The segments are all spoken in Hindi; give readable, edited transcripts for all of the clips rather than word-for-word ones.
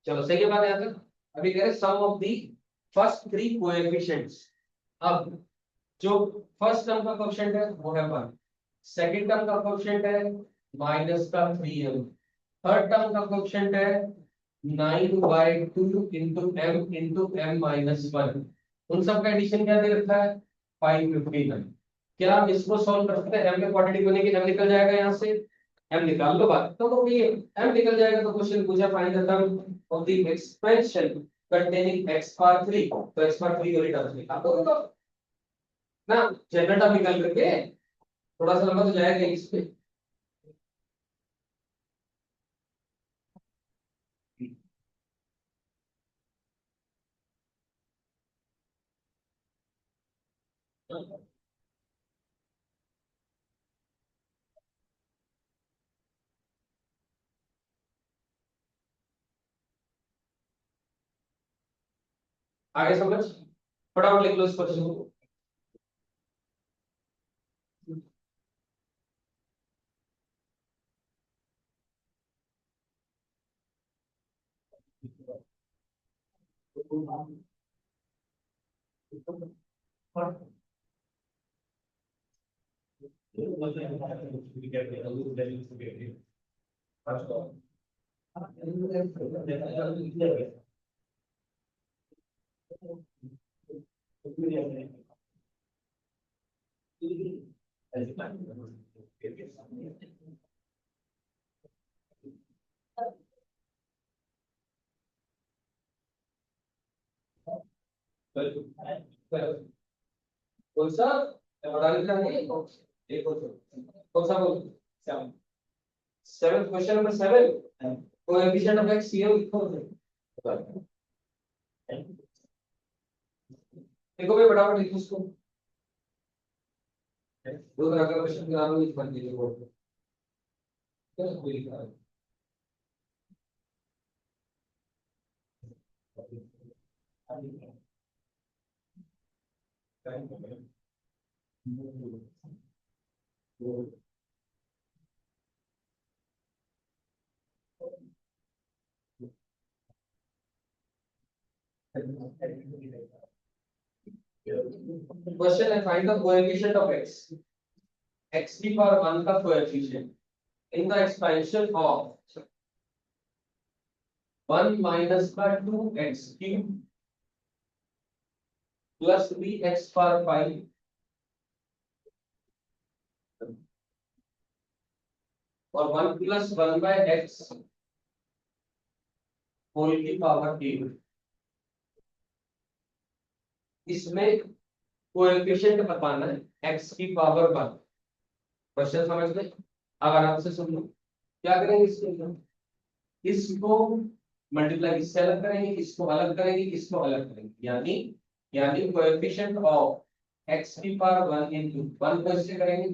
चलो सही है बात यहाँ तक। अभी कह रहे sum of the first three coefficients. अब जो फर्स्ट टर्म का कोएफिशिएंट है वो है 1, सेकंड टर्म का कोएफिशिएंट है माइनस का 3m, थर्ड टर्म का कोएफिशिएंट है 9/2 इंटू m माइनस 1। उन सब का एडिशन क्या दे रखा है 559। क्या आप इसको सॉल्व कर सकते हैं? m में क्वाड्रेटिक बनेगी, m निकल जाएगा यहाँ से, m निकाल लो, बात तो हो गई है। m निकल जाएगा तो क्वेश्चन पूछा find the term of the expansion containing x power 3, तो x पावर 3 वाली टर्म निकाल दो तो ना, जनरल टर्म निकाल करके थोड़ा सा लंबा तो जाएगा इस पे। आगे समझ, फटाफट लिख लो इस क्वेश्चन को। कौन सा बता लिखा है? एक कौन सा बोल? Seven, question number 7, coefficient of x ये लिखो। देखो भाई फटाफट लिखो इसको। दो तरह का क्वेश्चन बना लो इस बंदे के बोर्ड पे। क्या कोई लिखा है? क्वेश्चन है find the coefficient of x की पावर 1 का coefficient in the expansion of 1 minus का 2x cube plus 3x power 5 और 1 प्लस 1 बाय x होल की पावर 8। इसमें कोएफिशिएंट बताना है x की पावर 1। क्वेश्चन समझ गए? अब आराम से सुन लो। क्या करेंगे इसके लिए? इसको मल्टीप्लाई इससे अलग करेंगे, इसको अलग करेंगे, इसको अलग करेंगे, यानी कोएफिशिएंट ऑफ x की पावर 1 इनटू 1 को इससे करेंगे,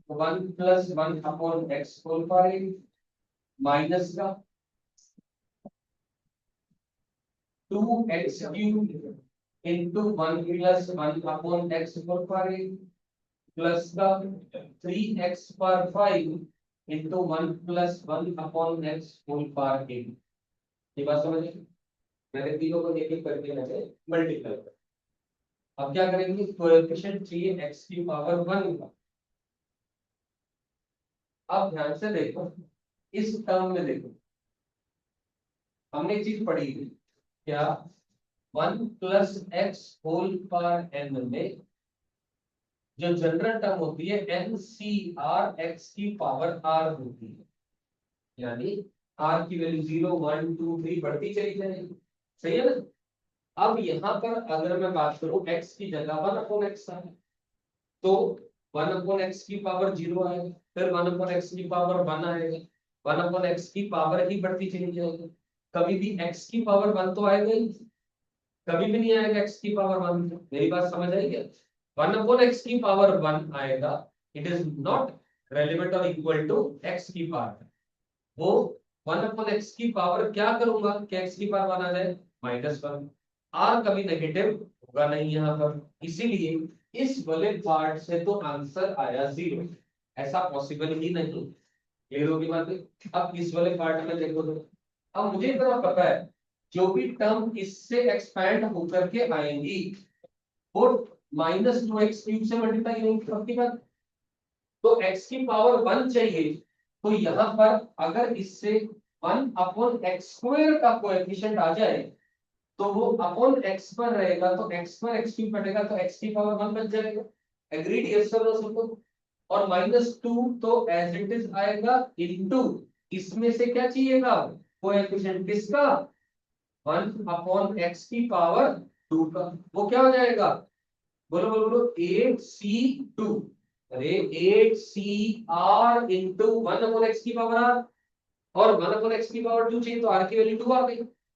1 plus 1 upon x whole power 8 minus का 2x cube into 1 plus 1 upon x whole power 8 plus का 3x power 5 into 1 plus 1 upon x whole power 8। ये बात समझ में? मैंने तीनों को एक एक करके मैंने मल्टीप्लाई कर। अब क्या करेंगे? कोएफिशिएंट चाहिए x की पावर 1 का। अब ध्यान से देखो, इस टर्म में देखो, हमने एक चीज पढ़ी थी क्या? 1 plus x whole power n में जो जनरल टर्म होती है n सी आर x की पावर r होती है, यानी r की वैल्यू 0 1 2 3 बढ़ती चली जाएगी। सही है ना? अब यहाँ पर अगर मैं बात करूं x की जगह 1 अपॉन x है, तो 1 अपॉन x की पावर 0 आएगा, फिर 1 अपॉन x की पावर 1 आएगा, 1 अपॉन x की पावर ही बढ़ती चली जाएगी। कभी भी x की पावर 1 तो आएगा ही, कभी भी नहीं आएगा x की पावर 1। मेरी बात समझ आई क्या? 1 अपॉन x की पावर 1 आएगा, इट इज नॉट रेलेवेंट और इक्वल टू x की पावर। वो 1 अपॉन x की पावर क्या करूंगा कि x की पावर 1 आ जाए? -1। r कभी नेगेटिव होगा नहीं यहाँ पर, इसीलिए इस वाले पार्ट से तो आंसर आया 0। ऐसा पॉसिबल ही नहीं क्लियर होगी बात। अब इस वाले पार्ट में देखो तो अब मुझे इतना पता है जो भी टर्म इससे एक्सपैंड होकर के आएंगी वो -2x³ से मल्टीप्लाई होंगी सबकी बात। तो x की पावर 1 चाहिए तो यहाँ पर अगर इससे 1/x² का कोएफिशिएंट आ जाए तो वो अपॉन x पर रहेगा तो x पर x³ कटेगा तो x की पावर 1 बच जाएगा। Agreed? Yes sir no simple. और -2 तो एज इट इज आएगा इनटू इसमें से क्या चाहिएगा कोएफिशिएंट किसका 1/x² का। वो क्या हो जाएगा बोलो बोलो बोलो 8c2। अरे 8cr इंटू 1/x²। और 1/x² चाहिए तो r की वैल्यू 2 आ गई।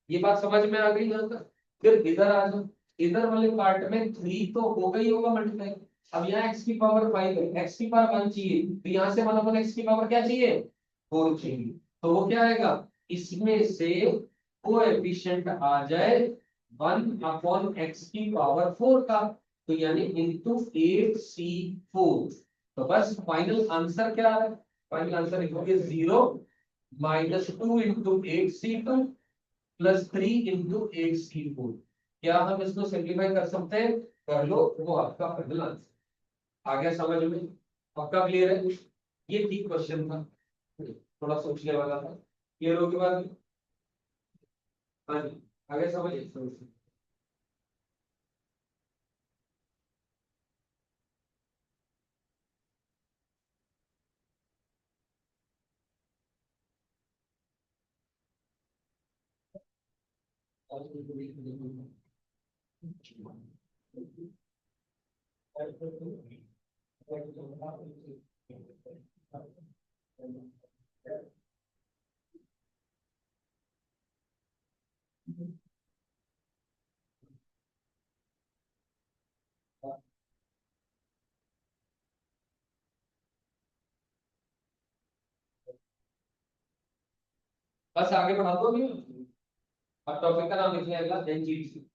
ये बात समझ में आ गई यहाँ तक। फिर इधर आ जाओ। इधर वाले पार्ट में 3 तो होगा ही होगा मल्टीप्लाई। अब यहाँ x⁵ है x⁵ 1 चाहिए तो यहाँ से 1/x² क्या चाहिए 4 चाहिए। तो वो क्या आएगा इसमें से कोएफिशिएंट आ जाए 1/x⁴ का तो यानी इंटू 8c4। तो बस फाइनल आंसर क्या है फाइनल आंसर लिखोगे 0 -2 into 8c2 plus 3 into 8c4। क्या हम इसको सिंप्लीफाई कर सकते हैं कर लो वो आपका फाइनल आंसर आ गया समझ में। पक्का क्लियर है? ये ठीक क्वेश्चन था थोड़ा सोचने वाला था। क्लियर हो गई बात? हाँ जी आगे समझिए। बस आगे बढ़ा दो नहीं। अब टॉपिक का नाम लिखिए अगला एनजीटी।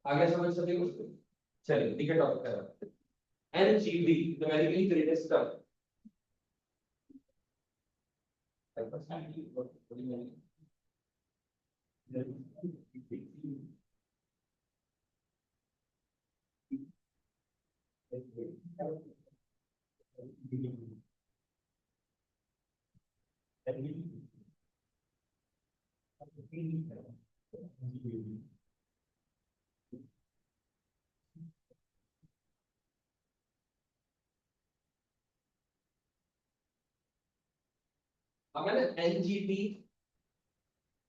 आगे समझ सके उसको। चलिए ठीक है टॉपिक करा एनजीडी न्यूमेरिकली ग्रेटेस्ट टर्म। अब मैंने एनजीटी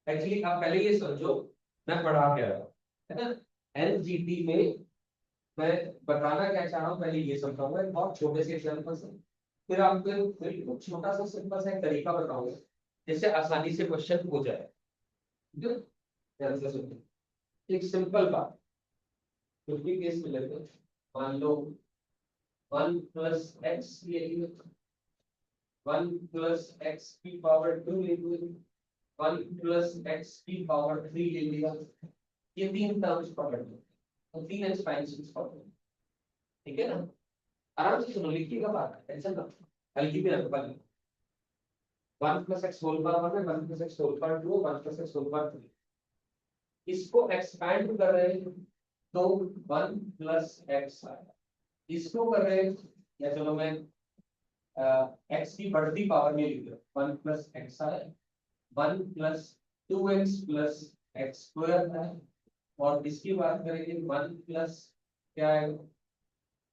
एक्चुअली आप पहले ये समझो मैं पढ़ा क्या रहा हूं, है ना। एनजीटी में मैं बताना क्या चाह रहा हूँ पहले ये समझाऊंगा एक बहुत छोटे से एग्जांपल से। फिर आपको बिल्कुल छोटा सा सिंपल सा एक तरीका बताऊंगा जिससे आसानी से क्वेश्चन हो जाए। ठीक है ध्यान से सुनिए। एक सिंपल बात कुछ भी केस में लेते हैं। मान लो 1 + x ले लिया 1 + x⁵ ले लिया वन प्लस एक्स की पावर 3 ले लिया, ये तीन टर्म्स पकड़ लो, तो तीन एक्सपेंशन पकड़ लो, ठीक है ना। आराम से सुनो, लिखिएगा बात, टेंशन मत, हल्की भी रखो पहले। One plus x whole power one है, one plus x whole power two, one plus x whole power three, इसको एक्सपैंड कर रहे हैं तो वन प्लस एक्स आएगा, इसको कर रहे हैं, या चलो मैं एक्स की बढ़ती पावर में लिख रहा हूँ, वन प्लस एक्स आए, one plus two x plus x square है, और इसकी बात करेंगे वन प्लस क्या है,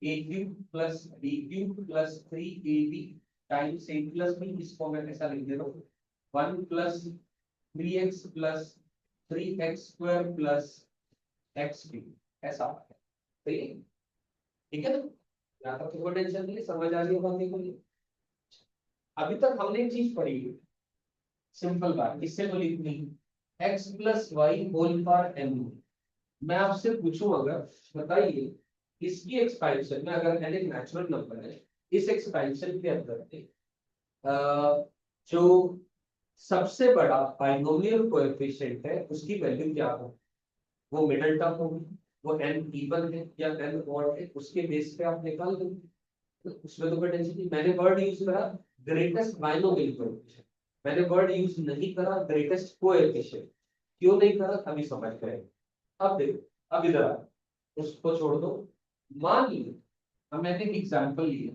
a cube plus b cube plus three a b times a plus b, इसको मैं ऐसा लिख दे रहा हूँ, one plus three x plus three x square plus x b, ऐसा है, सही है, ठीक है ना। यहाँ तक तो कोई टेंशन नहीं, समझ आ रही है बात को। अभी तक हमने एक चीज पढ़ी है, सिंपल बात, इससे तो लिखनी X plus Y whole power N, मैं आपसे पूछूं अगर, बताइए इसकी एक्सपेंशन में, अगर n एक नेचुरल नंबर है, इस एक्सपेंशन के अंदर जो सबसे बड़ा बाइनोमियल कोएफिशिएंट है उसकी वैल्यू क्या हो, वो मिडिल टर्म होगी, वो n इवन है या n ऑड है, उसके बेस पे आप निकाल दो, उसमें तो कोई टेंशन नहीं। मैंने वर्ड यूज करा ग्रेटेस्ट बाइनोमियल कोएफिशिएंट, मैंने वर्ड यूज नहीं करा ग्रेटेस्ट कोएफिशिएंट, क्यों नहीं करा अभी समझ गए। अब देखो, अब इधर आ, उसको छोड़ दो, मान लो अब मैंने एक एग्जांपल लिया,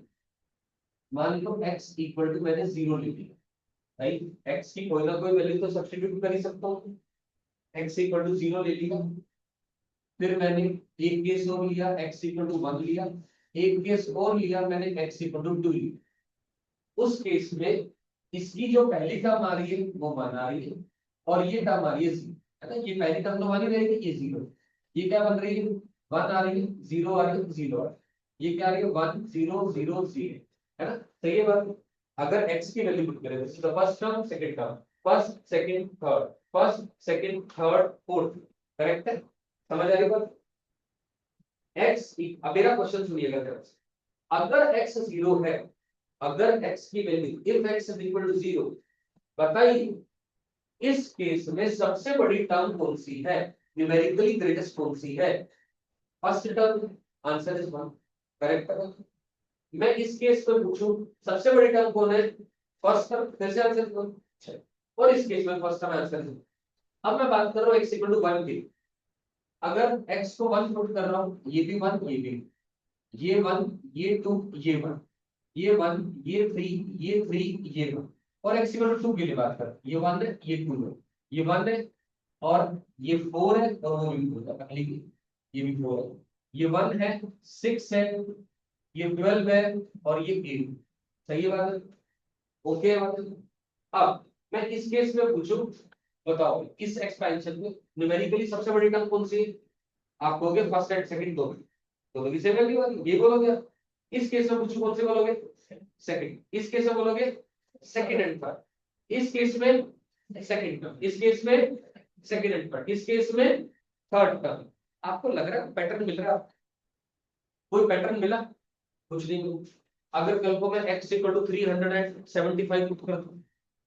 मान लो x इक्वल टू मैंने 0 ले लिया, राइट, x की कोई ना कोई वैल्यू तो सब्स्टिट्यूट कर ही सकता हूँ, x इक्वल टू 0 ले लिया, फिर मैंने एक केस और लिया x इक्वल टू 1 लिया, एक केस और लिया मैंने x इक्वल टू 2 लिया, उस केस में इसकी जो पहली टर्म आ रही है वो 1 आ रही है, और ये टर्म आ रही है 0, है ना, ये पहली टर्म तो 1 ही रहेगी, ये 0, ये क्या बन रही है 1 आ रही है, 0 आ रही है, 0 आ रही है, ये क्या आ रही है 1 0 0 0, है ना, सही है बात। अगर x की वैल्यू पुट करें तो first term second term, first second third, first second third fourth, correct है, समझ आ रही बात। x, अब मेरा क्वेश्चन सुनिएगा ध्यान से, अगर x 0 है, अगर x की value if x is equal to 0, बताइए इस केस में सबसे बड़ी टर्म कौन सी है, न्यूमेरिकली ग्रेटेस्ट कौन सी है, first term, answer is 1, correct है। मैं इस केस में पूछूं सबसे बड़ी टर्म कौन है, फर्स्ट टर्म, फिर से आंसर कौन, और इस केस में फर्स्ट टर्म आंसर है। अब मैं बात कर रहा हूं x इक्वल टू 1 की, अगर x को 1 पुट कर रहा हूं, ये भी 1 ये भी, ये 1 ये 2 ये 1, ये 1 ये 3 ये 3 ये 1, और x इक्वल टू 2 के लिए बात कर, ये 1 है ये 2 है, ये 1 है और ये 4 है और वो भी 4 है, पहले की ये भी 4 है, ये 1 है 6 है, ये 12 है और ये 8, सही है बात, ओके बात। अब मैं इस केस में पूछूं, बताओ इस एक्सपेंशन में न्यूमेरिकली सबसे बड़ी टर्म कौन सी है, आप कहोगे फर्स्ट एंड सेकंड दोगे, तो भी सेम वैल्यू वाली ये बोलोगे। इस केस में पूछो कौन से बोलोगे, सेकंड, इस केस में बोलोगे सेकंड एंड थर्ड, इस केस में सेकंड टर्म, इस केस में सेकंड एंड थर्ड, इस केस में थर्ड टर्म। आपको लग रहा है पैटर्न मिल रहा है, कोई पैटर्न मिला, कुछ नहीं मिला। अगर कल को मैं x इक्वल टू 375 पुट कर दूं,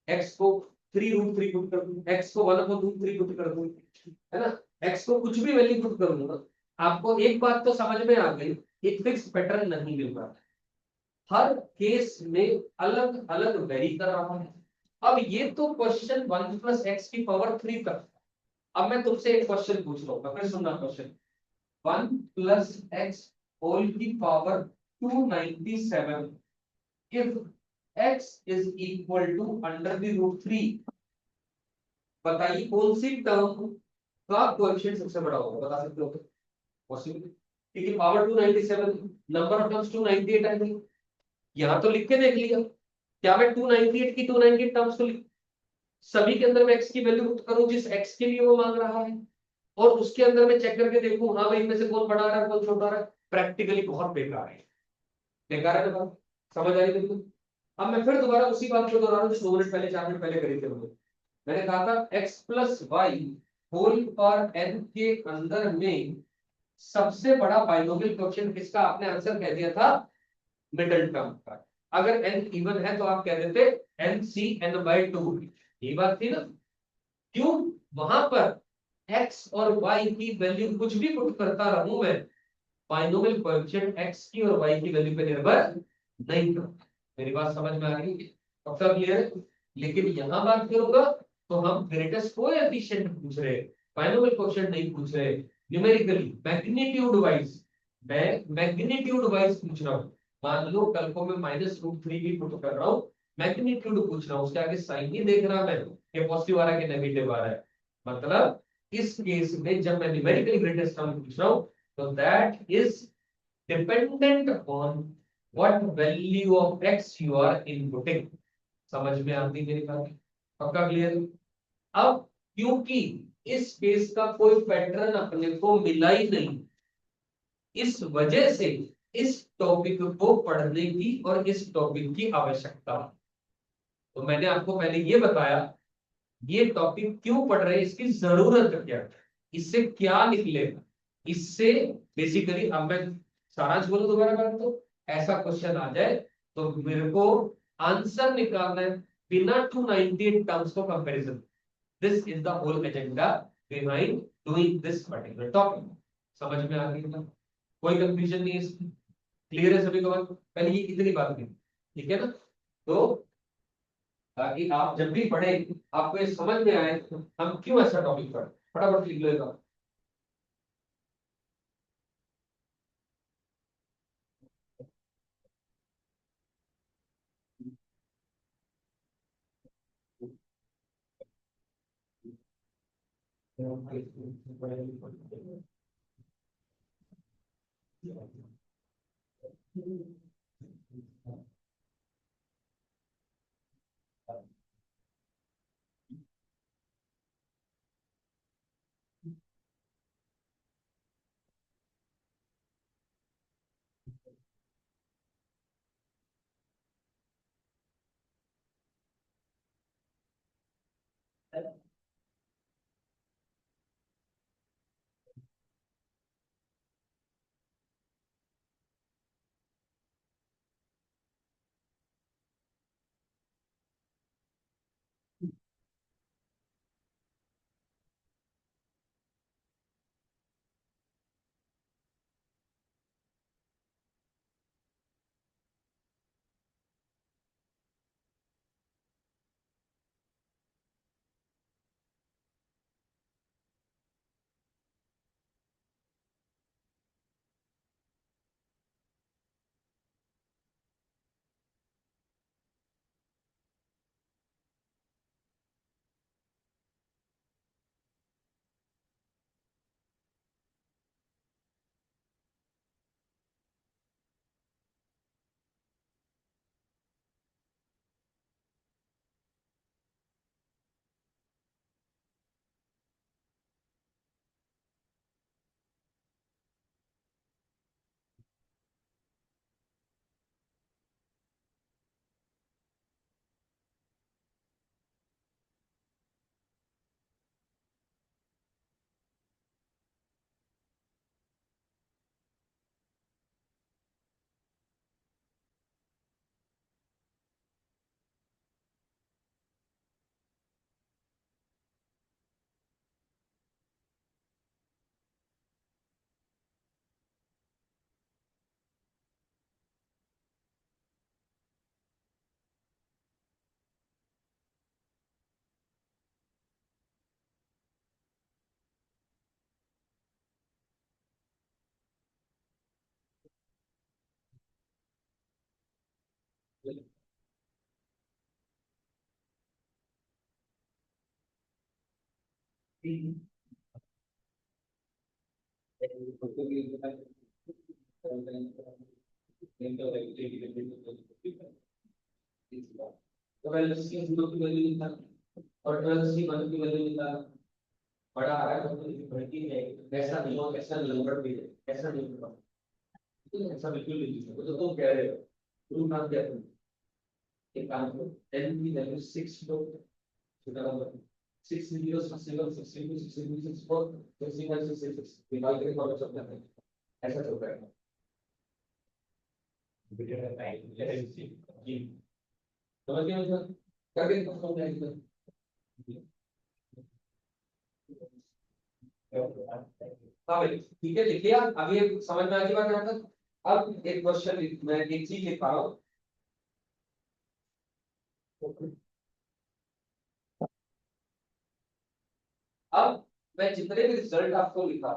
x को 3 रूट 3 पुट कर दूं, x को 1 अपॉन रूट 3 पुट कर दूं, है ना, x को कुछ भी वैल्यू पुट कर दूंगा, आपको एक बात तो समझ में आ गई, एक फिक्स पैटर्न नहीं मिल रहा, हर केस में अलग अलग वेरी कर रहा है। अब ये तो क्वेश्चन 1 प्लस एक्स की पावर 3 का, अब मैं तुमसे एक क्वेश्चन पूछ रहा हूँ, फिर सुनना क्वेश्चन, 1 प्लस एक्स होल की power 297 if x is equal to under the root 3, बताइए कौन सी टर्म का कोएफिशिएंट सबसे बड़ा होगा, बता सकते हो पॉसिबल, क्योंकि पावर 297, नंबर ऑफ टर्म्स 298 आएंगे, यहां तो लिख के देख लिया, क्या मैं 298 की 298 टर्म्स को सभी के अंदर मैं x की वैल्यू पुट करूं जिस x के लिए वो मांग रहा है, और उसके अंदर मैं चेक करके देखूं हाँ भाई इनमें से कौन बड़ा आ रहा है कौन छोटा आ रहा है, प्रैक्टिकली बहुत बेकार है, बेकार है ना, समझ आई बिल्कुल। अब मैं फिर दोबारा उसी बात को दोहरा रहा हूं जो 2 मिनट पहले 4 मिनट पहले करी थी हमने, मैंने कहा था x plus Y whole power n के अंदर में सबसे बड़ा बाइनोमियल कोएफिशिएंट किसका, आपने आंसर कह दिया था मिडिल टर्म का, अगर n इवन है तो आप कह देते n c n by 2, ये बात थी ना, क्यों? वहां पर x और y की वैल्यू कुछ भी पुट करता रहूं मैं, बाइनोमियल कोएफिशिएंट x की और y की वैल्यू पे निर्भर नहीं करता। मेरी बात समझ में आ रही है? पक्का क्लियर है? लेकिन यहां बात करूंगा तो हम ग्रेटेस्ट कोएफिशिएंट पूछ रहे हैं, बाइनोमियल कोएफिशिएंट नहीं पूछ रहे, न्यूमेरिकली मैग्नीट्यूड वाइज, मैं मैग्नीट्यूड वाइज पूछ रहा हूं। मान लो कल को मैं -√3 भी पुट कर रहा हूं, मैग्नीट्यूड पूछ रहा हूं, उसके आगे साइन नहीं देख रहा मैं कि पॉजिटिव आ रहा है कि नेगेटिव आ रहा है। मतलब इस केस में जब मैं न्यूमेरिकली ग्रेटेस्ट टर्म पूछ रहा हूं तो that is dependent upon what value of x you are inputting. समझ में आती मेरी बात? पक्का क्लियर? अब क्योंकि इस केस का कोई पैटर्न अपने को मिला ही नहीं, इस वजह से इस टॉपिक को पढ़ने की और इस टॉपिक की आवश्यकता। तो मैंने आपको पहले ये बताया ये टॉपिक क्यों पढ़ रहे हैं, इसकी जरूरत क्या है, इससे क्या निकलेगा, इससे बेसिकली अब मैं सारांश बोलूं दोबारा बात, तो ऐसा क्वेश्चन आ जाए तो मेरे को आंसर निकालना है बिना 298 टर्म्स को comparison. This is the whole agenda behind doing this particular topic. समझ में आ गई ना? कोई कंफ्यूजन नहीं है इसमें? क्लियर है सभी को बात? पहले ये इतनी बात नहीं, ठीक है ना? तो ताकि आप जब भी पढ़े आपको ये समझ में आए हम क्यों ऐसा टॉपिक पढ़े, फटाफट लिख लेगा। तो पहले सी जीरो की वैल्यू निकाल और 12 सी वन की वैल्यू निकाल। बड़ा आ रहा है तो बढ़ती है, ऐसा नहीं हो, ऐसा नहीं बढ़ भी है, ऐसा नहीं होगा, ऐसा बिल्कुल नहीं है। तो तुम कह रहे हो तुम काम क्या तुम एक काम करो 10 की वैल्यू 6 लो, छोटा नंबर 6 0 6 0 6 2 6 2 6 4 6 1 6 6 निकाल के फॉलो चलता है, ऐसा चलता है। बेटा रहता है जी, समझ गए मतलब करके समझ में आएगा। हाँ भाई ठीक है, लिख लिया। अभी ये समझ में आ गई बात यहाँ तक। अब एक क्वेश्चन मैं एक चीज लिख पा रहा हूँ। अब मैं जितने भी रिजल्ट आपको लिखा,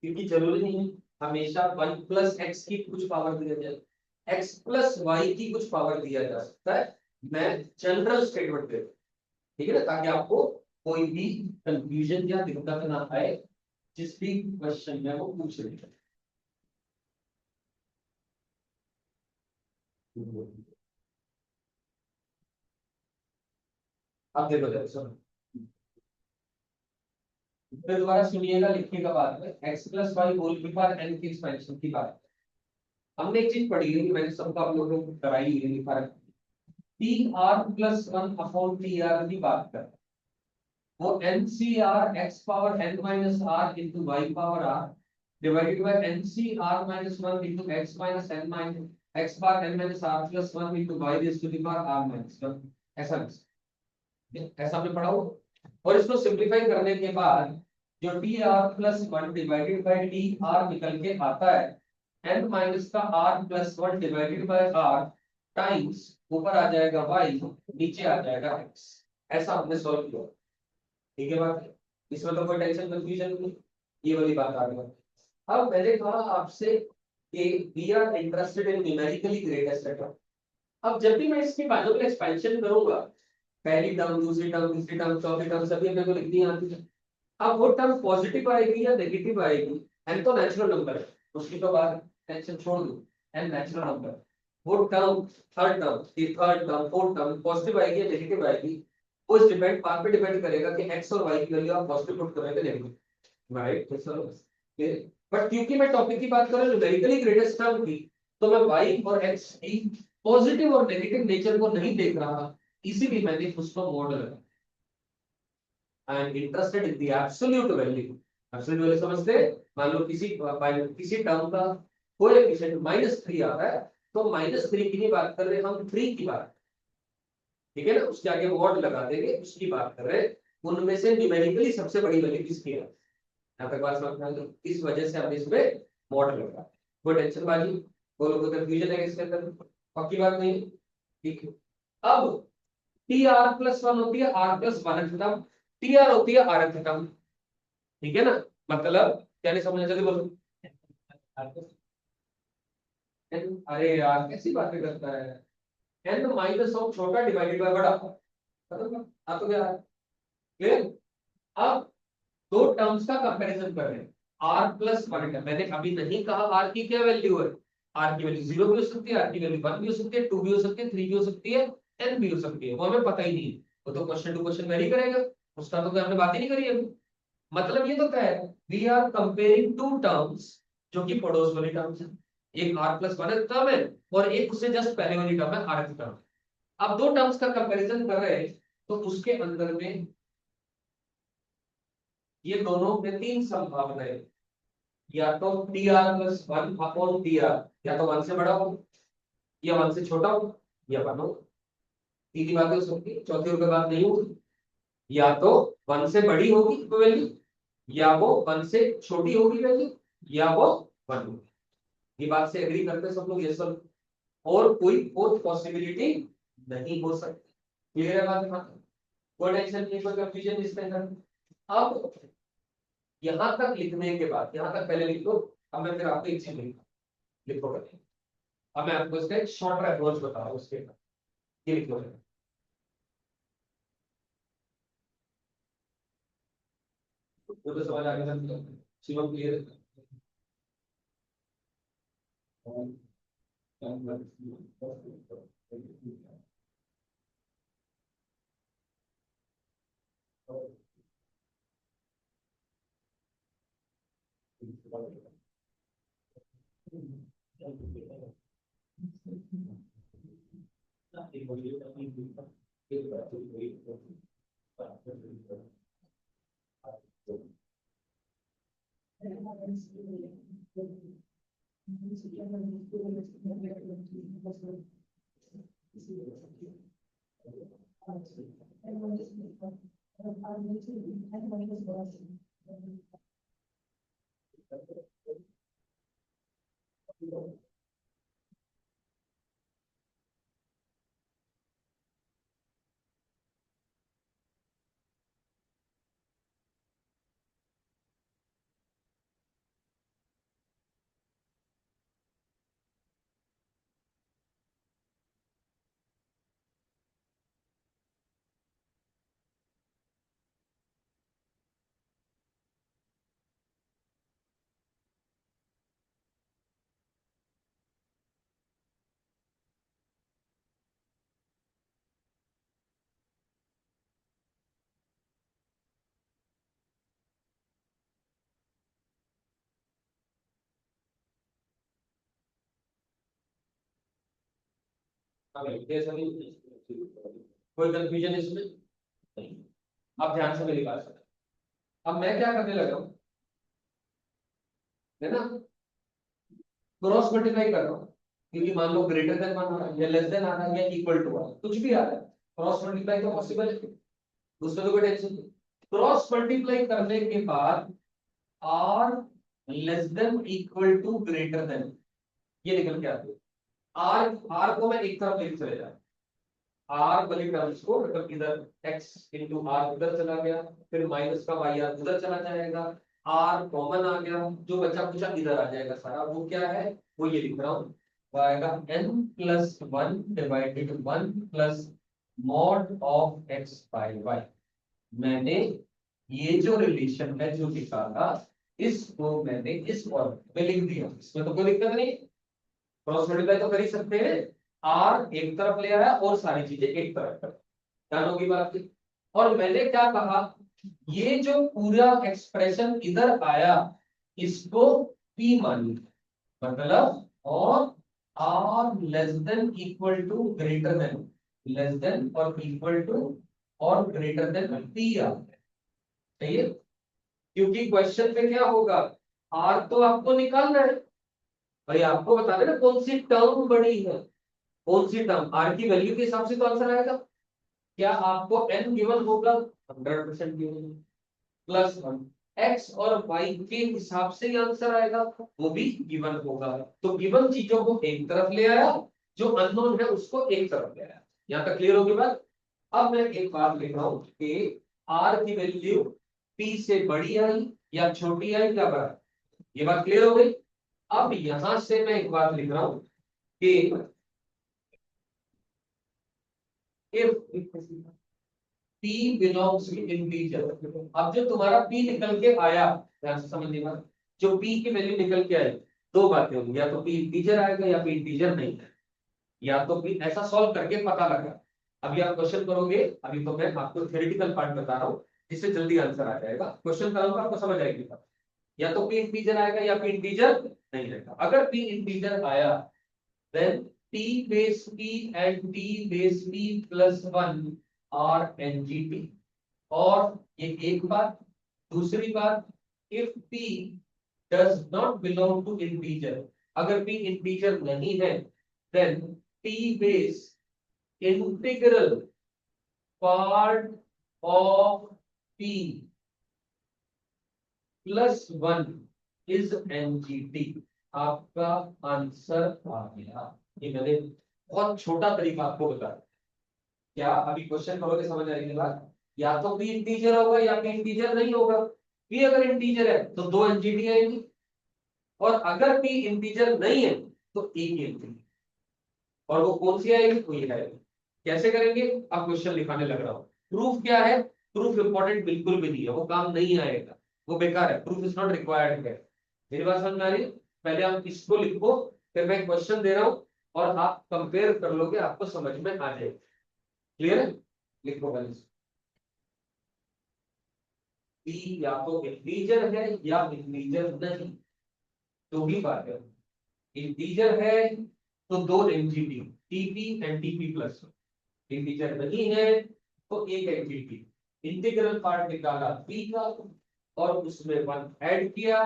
क्योंकि जरूरी नहीं है हमेशा वन प्लस एक्स की कुछ पावर दिया जाए, एक्स प्लस वाई की कुछ पावर दिया जा सकता है। मैं जनरल स्टेटमेंट दे, ठीक है ना, ताकि आपको कोई भी कंफ्यूजन या दिक्कत ना आए जिस भी क्वेश्चन में वो पूछ रहे हैं। आप देखो जरा सुनो, फिर दोबारा सुनिएगा, लिखिएगा बाद में। एक्स प्लस वाई होल की पावर एन की एक्सपेंशन की बात हमने एक चीज पढ़ी है, मैंने सबको आप लोगों को कराई है फर्क। T R plus one upon T R की बात कर, वो N C R X power N minus R into Y power R divided by N C R minus one into X minus N minus X power N minus R plus one into Y raise to the power R minus one. ऐसा हमने पढ़ा हो। और इसको सिंप्लीफाई करने के बाद जो T R plus one divided by T R निकल के आता है एन माइनस का R plus one divided by R times ऊपर आ जाएगा वाई, नीचे आ जाएगा एक्स। ऐसा हमने सॉल्व किया, ठीक है बात। इसमें तो कोई टेंशन कंफ्यूजन नहीं, ये वाली बात आ गई। अब मैंने कहा आपसे कि we are interested in numerically greatest term. अब जब भी मैं इसकी बाइनोमियल एक्सपेंशन करूंगा, पहली टर्म दूसरी टर्म तीसरी टर्म चौथी टर्म सभी अपने को लिखनी आती है। अब वो टर्म पॉजिटिव आएगी या नेगेटिव आएगी, एन तो नेचुरल नंबर है, उसकी तो बात टेंशन छोड़ दो, एन नेचुरल नंबर। वो term third term fourth term positive आएगी या नेगेटिव आएगी, वो इस डिपेंड पार्ट पे डिपेंड करेगा कि एक्स और वाई की वैल्यू आप पॉजिटिव पुट करोगे नेगेटिव, राइट। बट क्योंकि मैं टॉपिक की बात कर रहा हूँ न्यूमेरिकली ग्रेटेस्ट टर्म की, तो मैं वाई और एक्स की पॉजिटिव और नेगेटिव नेचर को नहीं देख रहा, इसीलिए मैंने उसको मॉडल रखा। I am interested in the absolute value. Absolute value समझते हैं? मान लो किसी टर्म का कोएफिशिएंट -3 आ रहा है, तो -3 की नहीं बात कर रहे हम, 3 की बात, ठीक है ना, उसके आगे मॉड लगा देंगे, उसकी बात कर रहे हैं। उनमें से न्यूमेरिकली सबसे बड़ी वैल्यू किसकी है, यहाँ तक बात समझ में आ गई? इस वजह से हमने इसमें मॉड लगा। कोई टेंशन बाजी, कोई लोगों को कंफ्यूजन है इसके अंदर? पक्की बात नहीं, ठीक है। अब टी आर प्लस वन होती है R plus one term, T R होती है आर टर्म, ठीक है ना। मतलब क्या नहीं समझना, जल्दी बोलो। अरे यार कैसी बातें करता है, एन माइनस ऑफ छोटा डिवाइडेड बाय बड़ा, मतलब आप तो क्या क्लियर। अब दो टर्म्स का कंपैरिजन कर रहे हैं, आर प्लस वन टर्म। मैंने अभी नहीं कहा आर की क्या वैल्यू है, आर की वैल्यू 0 भी हो सकती है, आर की वैल्यू 1 भी हो सकती है, 2 भी हो सकती है, 3 भी हो सकती है, n भी हो सकती है, वो हमें पता ही नहीं है। वो तो क्वेश्चन टू क्वेश्चन वेरी करेगा, उसका तो हमने बात ही नहीं करी अभी। मतलब ये तो क्या है, we are comparing two terms जो कि पड़ोस वाली टर्म्स है। एक आर प्लस वन टर्म है और एक उससे जस्ट पहले वाली टर्म है आर टर्म। अब दो टर्म्स का कंपैरिजन कर रहे हैं, तो उसके अंदर में ये दोनों में तीन संभावनाएं, या तो T R plus one upon T are, या तो वन से बड़ा हो या वन से छोटा हो या वन हो। तीन ही बातें हो सकती है, चौथी और कोई बात नहीं होगी। या तो वन से बड़ी होगी वैल्यू, या वो वन से छोटी होगी वैल्यू, या वो वन होगी। ये बात से एग्री करते हैं सब लोग, ये सब। और कोई फोर्थ पॉसिबिलिटी नहीं हो सकती। क्लियर है बात? कोई टेंशन नहीं, कोई कंफ्यूजन इसके अंदर। अब यहां तक लिखने के बाद, यहां तक पहले लिख लो। अब मैं फिर आपको एक चीज लिखो करके, अब मैं आपको इसका एक शॉर्टर अप्रोच बता रहा हूँ उसके बाद। ये लिख लो, वो तो समझ आ गया शिवम, क्लियर है? कोई कंफ्यूजन इसमें नहीं। अब ध्यान से मेरी बात सुनो। अब मैं क्या करने लगा हूं, है ना, क्रॉस मल्टीप्लाई कर रहा हूँ। क्योंकि मान लो ग्रेटर देन 1 आ रहा है या लेस देन आ रहा है या इक्वल टू आ रहा है, कुछ भी आ रहा है, क्रॉस मल्टीप्लाई तो पॉसिबल है, उसमें तो कोई टेंशन नहीं। क्रॉस मल्टीप्लाई करने के बाद R less than equal to greater than, ये निकल के आते हैं। आर आर को मैं एक तरफ लेके चले जा, आर वाली टर्म्स को मतलब इधर एक्स इंटू आर उधर चला गया, फिर माइनस का वाई आर उधर चला जाएगा, आर कॉमन आ गया, जो बचा कुचा इधर आ जाएगा सारा। वो क्या है, वो ये लिख रहा हूँ, वो आएगा n plus 1 divided 1 plus mod of X by Y. मैंने ये जो रिलेशन है जो निकाला, इसको मैंने इस फॉर्म में लिख दिया, इसमें तो कोई दिक्कत नहीं, क्रॉस मल्टीप्लाई तो कर ही सकते हैं। आर एक तरफ ले आया और सारी चीजें एक तरफ कर, ध्यान होगी बात की। और मैंने क्या कहा, ये जो पूरा एक्सप्रेशन इधर आया, इसको P मान लिया, मतलब और R less than equal to greater than, less than और इक्वल टू और ग्रेटर देन P आ गया। सही है, क्योंकि क्वेश्चन में क्या होगा, आर तो आपको निकालना है भाई, आपको बता देना कौन सी टर्म बड़ी है, कौन सी टर्म आर की वैल्यू के हिसाब से तो आंसर आएगा। क्या आपको एन गिवन होगा, 100% गिवन, प्लस 1 एक्स और वाई के हिसाब से ही आंसर आएगा, वो भी गिवन होगा। तो गिवन चीजों को एक तरफ ले आया, जो अननोन है उसको एक तरफ ले आया। यहां तक क्लियर होगी बात। अब मैं एक बात लिख रहा हूं कि आर की वैल्यू पी से बड़ी आई या छोटी आई या बड़ा, ये बात क्लियर हो गई। अब यहां से मैं एक बात लिख रहा हूं कि if P belongs to integer. अब जो तुम्हारा P निकल के आया, ध्यान से समझिएगा, जो P की वैल्यू निकल के आई, दो बातें होंगी, या तो P इंटीजर आएगा या P इंटीजर नहीं है, या तो P ऐसा सॉल्व करके पता लगा। अभी आप क्वेश्चन करोगे, अभी तो मैं आपको थ्योरेटिकल पार्ट बता रहा हूँ, जिससे जल्दी आंसर आ जाएगा। क्वेश्चन करूंगा आपको समझ आएगी बात। या तो P इंटीजर आएगा या P इंटीजर नहीं आएगा। अगर P इंटीजर आया, then T base P and T base P plus 1 are NGT। और ये एक बात, दूसरी बात, if P does not belong to integer, अगर P integer नहीं है, then T base integral part of P plus 1 is NGT। आपका आंसर आ गया। ये मैंने बहुत छोटा तरीका आपको बताया। क्या अभी क्वेश्चन करोगे समझ आएगी बात। या तो P इंटीजर होगा या P इंटीजर नहीं होगा। P अगर इंटीजर है तो दो एनजीटी आएगी, और अगर P इंटीजर नहीं है तो एक ही एनजीटी, और वो कौन सी आएगी, तो ये आएगी। कैसे करेंगे, अब क्वेश्चन लिखाने लग रहा हूं। प्रूफ क्या है, प्रूफ इंपॉर्टेंट बिल्कुल भी नहीं है, वो काम नहीं आएगा, वो बेकार है, प्रूफ इज नॉट रिक्वायर्ड है। मेरी बात समझ में आ रही है। पहले आप इसको लिखो, फिर मैं क्वेश्चन दे रहा हूं और आप कंपेयर कर लोगे, आपको समझ में आ जाएगा। क्लियर है, लिखो पहले। P या तो इंटीजर है या इंटीजर नहीं, तो भी बात है। इंटीजर है तो दो NGT, TP and TP plus. Integer नहीं है तो एक एनजीटी। इंटीग्रल पार्ट निकाला P का और उसमें वन ऐड किया,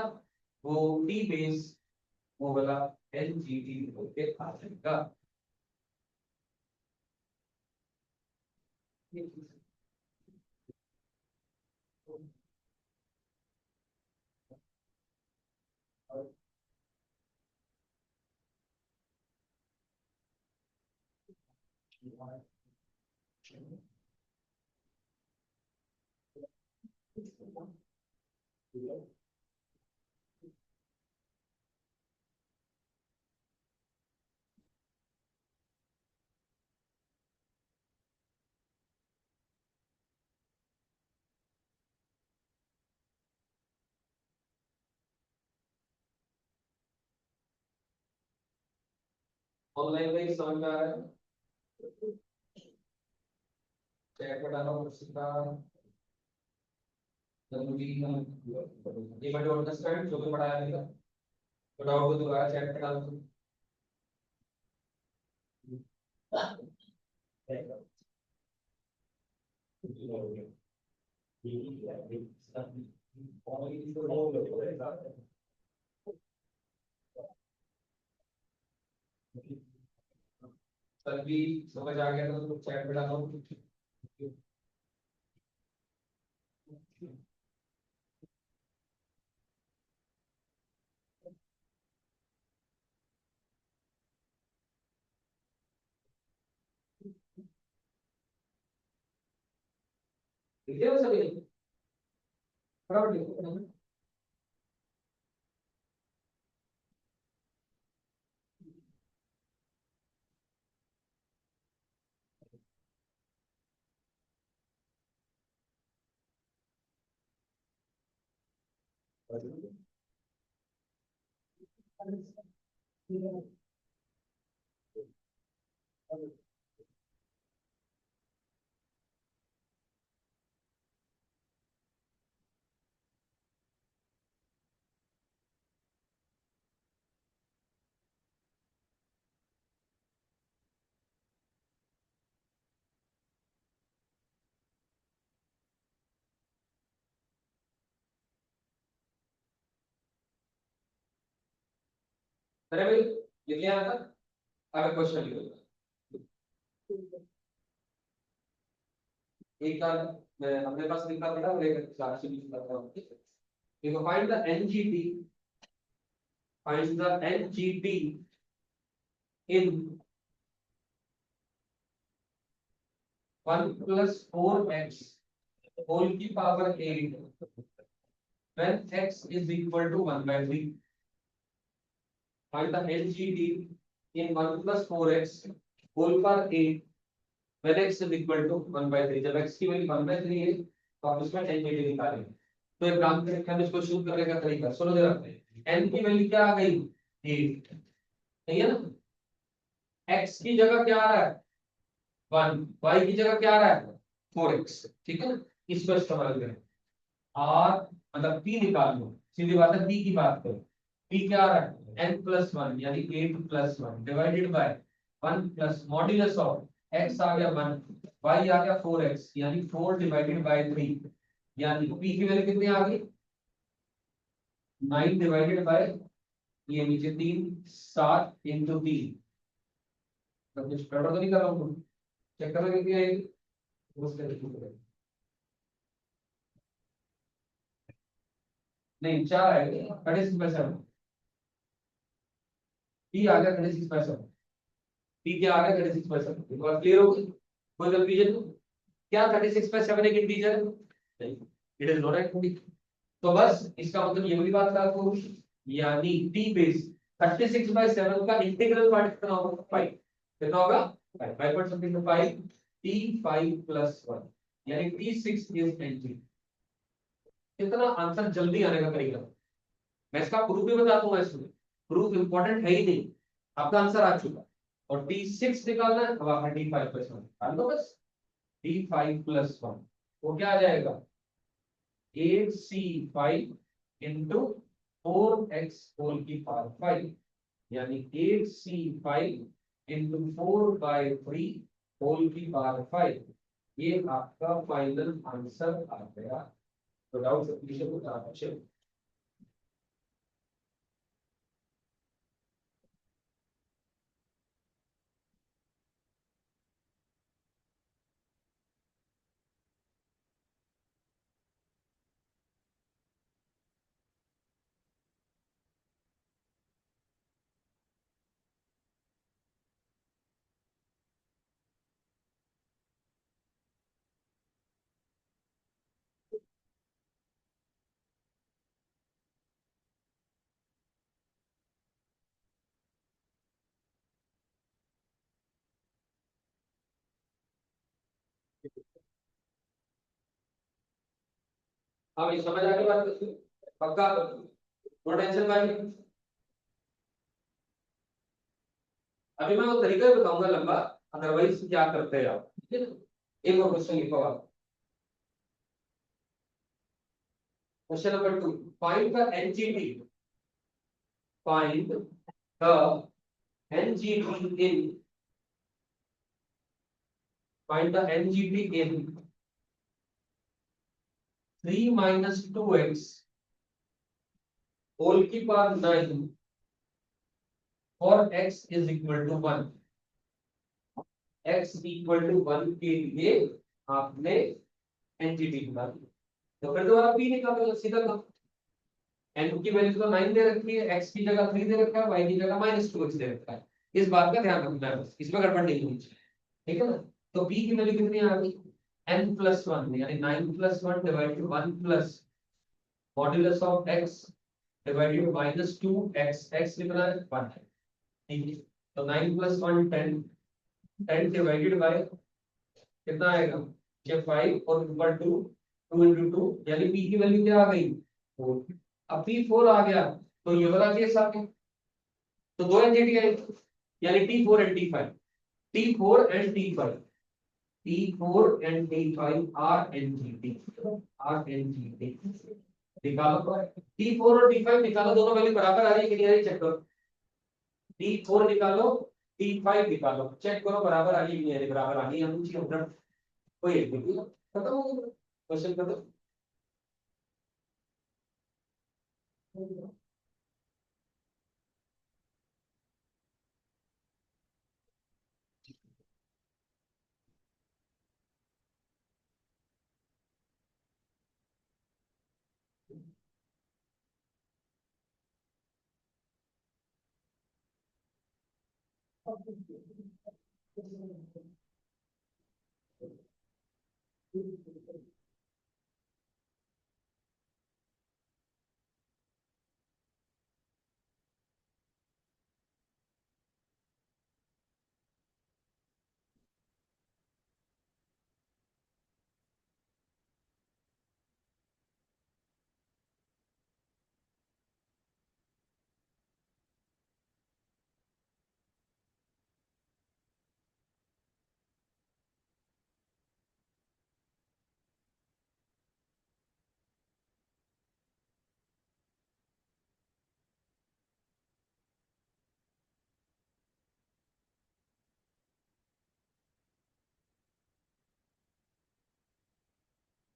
वो टी बेस, वो वाला एनजीटी होके आ जाएगा। ऑनलाइन में समझ में आ रहा है? चैट में डालो उसका जरूरी है। ये मैं डोंट अंडरस्टैंड जो भी पढ़ाया है तो डाउट को दोबारा चैट में डालो। सर भी समझ आ गया तो चैट में डालो। ठीक है सभी फटाफट लिखो। अरे भाई लिख लिया ना? अब क्वेश्चन लिखो। एक बार मैं अपने पास लिखा था और एक क्लास में लिखा था। देखो find the NGT in 1 plus 4x whole की power 8 when x is equal to 1 by 3. Find the NGT in 1 plus 4x whole power 8 when x is equal to 1 by 3. जब x की वैल्यू 1 by 3 है तो आप इसमें NGT निकालेंगे। तो एक काम करके हम इसको शुरू करने का तरीका सुनो जरा। n की वैल्यू क्या आ गई? 8 सही है ना? x की जगह क्या आ रहा है? 1, y की जगह क्या आ रहा है? 4x। ठीक है ना? इसको इस्तेमाल करें। r मतलब p निकाल लो, सीधी बात है। p की बात करो। p क्या आ रहा है? n प्लस 1 यानी 8 plus 1 divided bye 1 plus modulus of x आ गया 1, y आ गया 4x यानी 4 डिवाइडेड बाय 3 यानी p की वैल्यू कितनी आ गई? 9 डिवाइडेड बाय ये नीचे 3 7 into 3। तो कुछ गड़बड़ तो नहीं कर रहा हूँ? चेक करो कितनी आएगी। नहीं 4 आएगा 36%। p आ गया 36%। p क्या आ गया? 36%। तो बात क्लियर होगी? कोई कंफ्यूजन? क्या 36/7 एक इंटीजर है? नहीं, इट इज नॉट एक्टिव। तो बस इसका मतलब ये वाली बात आपको, यानी t बेस 36/7 का इंटीग्रल पार्ट कितना होगा? 5। कितना होगा? 5। 5 पर समथिंग तो 5 t5 + 1 यानी t6 इज एंट्री। कितना आंसर जल्दी आने का तरीका मैं इसका प्रूफ भी बता दूंगा। इसमें प्रूफ इंपॉर्टेंट है ही नहीं, आपका आंसर आ चुका। और t6 निकालना है, अब आपने t5 + 1 निकाल दो बस। t5 + 1 वो क्या आ जाएगा? 8c5 into 4x whole की पावर 5 यानी 8c5 into 4/3 whole की पावर 5। ये आपका फाइनल आंसर आ गया। तो डाउट सब्मिशन को आप चेक। अब ये समझ आ गई बात पक्का, नो टेंशन भाई। अभी मैं वो तरीका ही बताऊंगा लंबा, अदरवाइज क्या करते हैं आप, ठीक है ना। एक और क्वेश्चन लिखो आप, question number 2, find the NGT, find the NGT in, find the NGT in 3 minus 2x whole की पावर 9 और x is equal to 1, x equal to 1 के लिए आपने एनजीटी निकाली। तो फिर दोबारा p निकालो सीधा काम, n की वैल्यू तो 9 दे रखी है, x की जगह 3 दे रखा है, y की जगह -2x दे रखा है। इस बात का ध्यान रखना है, बस इसमें गड़बड़ नहीं होनी चाहिए, ठीक है ना। तो p की वैल्यू कितनी आ गई, n plus 1 यानी 9 plus 1 divided 1 plus modulus of x divided -2 x कितना है 1 है, ठीक है। तो 9 plus 1 10, 10 डिवाइडेड बाय कितना आएगा, ये 5 और ऊपर 2, 2 into 2 यानी p की वैल्यू क्या आ गई 4। अब p 4 आ गया तो ये वाला केस आ गया, तो दो एनजीटी आई, यानी t4 and t5, t4 and t5, t4 and t5 are NGT, are NGT। निकालो t4 और t5 निकालो, दोनों वैल्यू बराबर आ रही है कि नहीं आ रही, चेक करो। t4 निकालो, t5 निकालो, चेक करो बराबर आ रही है कि नहीं आ रही, बराबर आ रही है, हम चीज उधर कोई एक नहीं, खत्म हो गया क्वेश्चन, खत्म।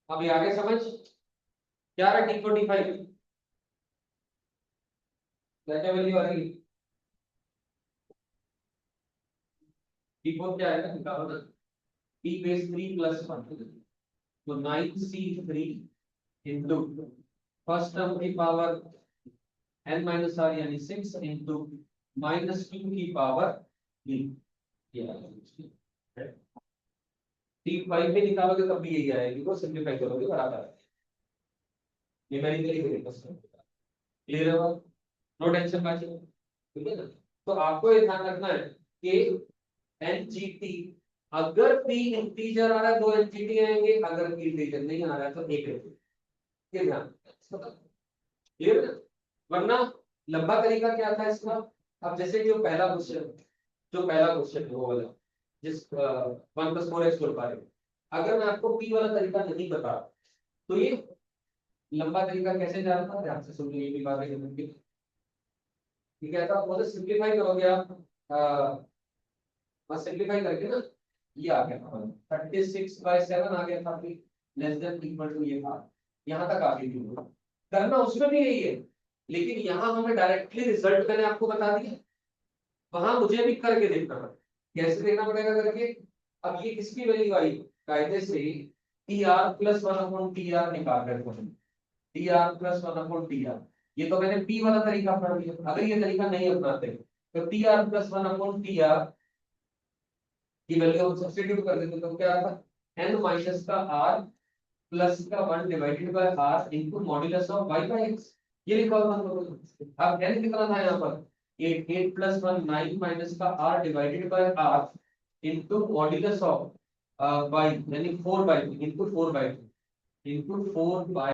अभी आगे समझ क्या रहा, t45 क्या वैल्यू आ रही, t4 क्या आएगा निकालो ना, t बेस 3 प्लस 1, तो 9c3 इंटू फर्स्ट टर्म की पावर n माइनस आर यानी 6 इंटू -2 की पावर 3, t5 भी निकालोगे तब भी यही आएगी, वो सिंपलीफाई करोगे बराबर है, न्यूमेरिकली क्लियर है बात, नो टेंशन बाकी, ठीक है ना। तो आपको ये ध्यान रखना है कि एनजीटी, अगर p इंटीजर आ रहा है दो एनजीटी आएंगे, अगर p इंटीजर नहीं आ रहा है तो एक रहेगा, ये ध्यान क्लियर है। वरना लंबा तरीका क्या था इसका, अब जैसे कि जो पहला क्वेश्चन वो वाला जिस 1 + 4x जोड़ पा रहे, अगर मैं आपको p वाला तरीका नहीं बता तो ये लंबा तरीका कैसे जाना था, ध्यान से सुनिए ये भी बात है, ठीक है। तो आप सिंपलीफाई करोगे आप, बस सिंपलीफाई करके ना ये आ गया था 36/7 आ गया था, लेस देन इक्वल टू ये था, यहाँ तक आ गई थी, करना उसमें भी यही है, लेकिन यहाँ हमें डायरेक्टली रिजल्ट मैंने आपको बता दिया, वहां मुझे भी करके देखना पड़ेगा, कैसे देखना पड़ेगा करके। अब ये किसकी वैल्यू आई, कायदे से टी आर प्लस 1/TR निकाल कर, टी आर प्लस 1/TR, ये तो मैंने पी वाला तरीका अपना लिया, अगर ये तरीका नहीं अपनाते तो टी आर प्लस 1/TR की वैल्यू हम सब्स्टिट्यूट कर देते तो क्या आता, n माइनस का r प्लस का 1 divided by r into modulus of y by x, ये लिखा हुआ था। अब n कितना था यहाँ पर, 8 + 1 9 माइनस का r divided by r into modulus of by यानी 4/2 इंटू 4/2 इंटू 4/2